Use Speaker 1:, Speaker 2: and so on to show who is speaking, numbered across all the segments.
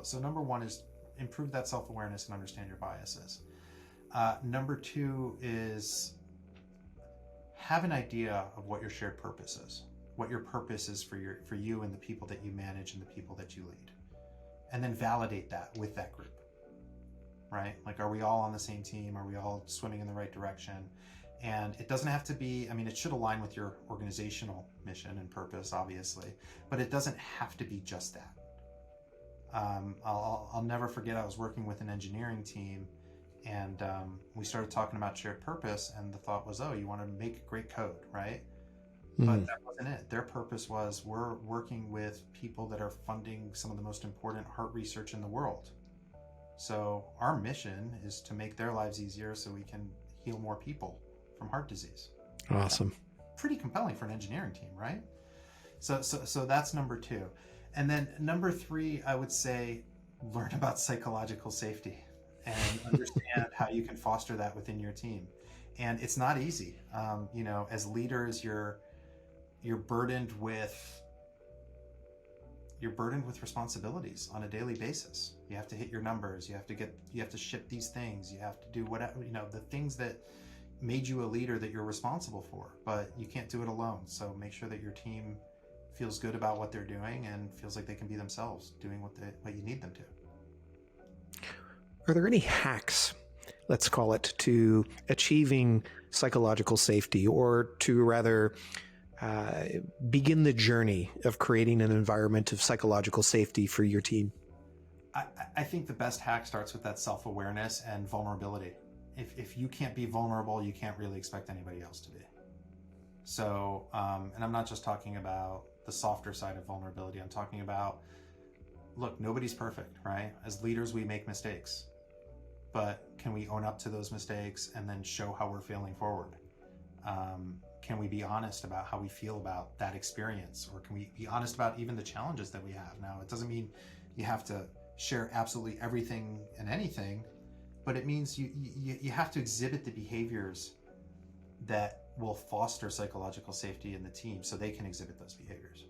Speaker 1: So number one is improve that self-awareness and understand your biases. Number two is have an idea of what your shared purpose is, what your purpose is for you and the people that you manage and the people that you lead, and then validate that with that group. Right? Like, are we all on the same team? Are we all swimming in the right direction? And it doesn't have to be, I mean, it should align with your organizational mission and purpose, obviously, but it doesn't have to be just that. I'll never forget, I was working with an engineering team, and we started talking about shared purpose, and the thought was, oh, you want to make great code, right? But that wasn't it. Their purpose was, we're working with people that are funding some of the most important heart research in the world. So our mission is to make their lives easier so we can heal more people from heart disease.
Speaker 2: Awesome.
Speaker 1: Pretty compelling for an engineering team, right? So that's number two. And then number three, I would say, learn about psychological safety and understand how you can foster that within your team. And it's not easy. As leaders, you're burdened with responsibilities on a daily basis. You have to hit your numbers. You have to ship these things. You have to do whatever, the things that made you a leader that you're responsible for, but you can't do it alone. So make sure that your team feels good about what they're doing and feels like they can be themselves doing what you need them to.
Speaker 2: Are there any hacks, let's call it, to achieving psychological safety, or to rather begin the journey of creating an environment of psychological safety for your team?
Speaker 1: I think the best hack starts with that self-awareness and vulnerability. If you can't be vulnerable, you can't really expect anybody else to be. So, and I'm not just talking about the softer side of vulnerability. I'm talking about, look, nobody's perfect, right? As leaders, we make mistakes, but can we own up to those mistakes and then show how we're feeling forward? Can we be honest about how we feel about that experience? Or can we be honest about even the challenges that we have? Now, it doesn't mean you have to share absolutely everything and anything, but it means you have to exhibit the behaviors that will foster psychological safety in the team so they can exhibit those behaviors.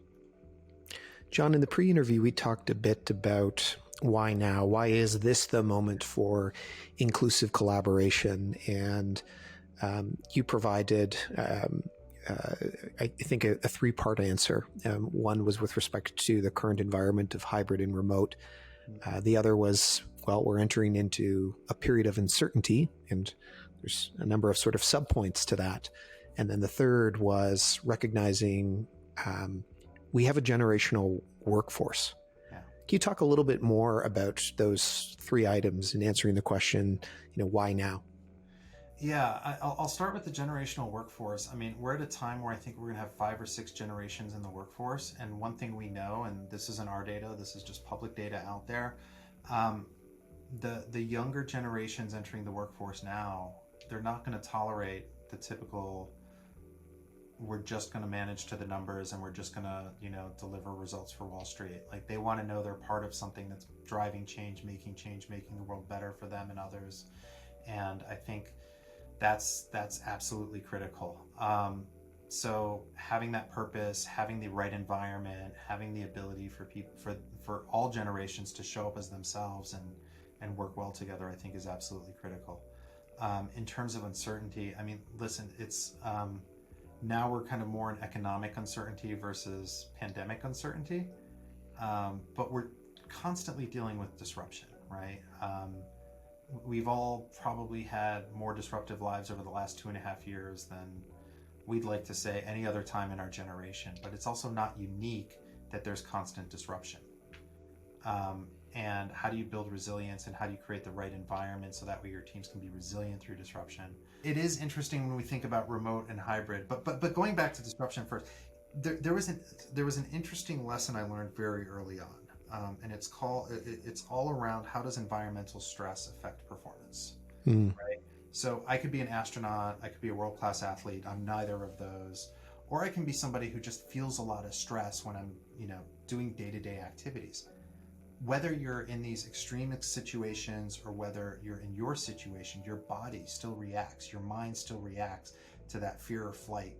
Speaker 2: John, in the pre-interview, we talked a bit about why now? Why is this the moment for inclusive collaboration? And you provided, I think, a three-part answer. One was with respect to the current environment of hybrid and remote. The other was, well, we're entering into a period of uncertainty, and there's a number of sort of subpoints to that. And then the third was recognizing we have a generational workforce.
Speaker 1: Yeah.
Speaker 2: Can you talk a little bit more about those three items in answering the question, why now?
Speaker 1: Yeah, I'll start with the generational workforce. I mean, we're at a time where I think we're going to have 5 or 6 generations in the workforce. And one thing we know, and this isn't our data, this is just public data out there, the younger generations entering the workforce now, they're not going to tolerate the typical, we're just going to manage to the numbers and we're just going to, deliver results for Wall Street. Like, they want to know they're part of something that's driving change, making the world better for them and others. And I think that's absolutely critical. So having that purpose, having the right environment, having the ability for people, for all generations to show up as themselves and work well together, I think is absolutely critical. In terms of uncertainty, I mean, listen, it's now we're kind of more in economic uncertainty versus pandemic uncertainty, but we're constantly dealing with disruption, right? We've all probably had more disruptive lives over the last 2.5 years than we'd like to say any other time in our generation, but it's also not unique that there's constant disruption. And how do you build resilience, and how do you create the right environment so that way your teams can be resilient through disruption? It is interesting when we think about remote and hybrid, but going back to disruption first, there was an interesting lesson I learned very early on. And it's all around how does environmental stress affect performance, right? So I could be an astronaut, I could be a world-class athlete, I'm neither of those, or I can be somebody who just feels a lot of stress when I'm, doing day-to-day activities. Whether you're in these extreme situations or whether you're in your situation, your body still reacts, your mind still reacts to that fear or flight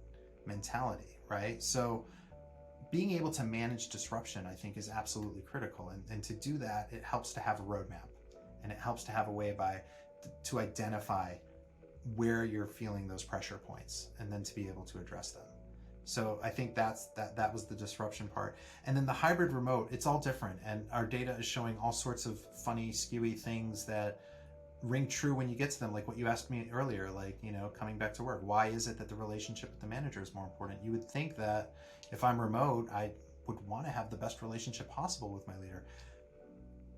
Speaker 1: mentality, right? So being able to manage disruption, I think, is absolutely critical. And to do that, it helps to have a roadmap, and it helps to have a way to identify where you're feeling those pressure points, and then to be able to address them. So I think that was the disruption part. And then the hybrid remote, it's all different, and our data is showing all sorts of funny, skewy things that ring true when you get to them, like what you asked me earlier, like, coming back to work. Why is it that the relationship with the manager is more important? You would think that if I'm remote, I would want to have the best relationship possible with my leader.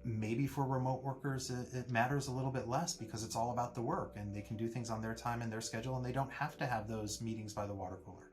Speaker 1: Maybe for remote workers, it matters a little bit less, because it's all about the work, and they can do things on their time and their schedule, and they don't have to have those meetings by the water cooler.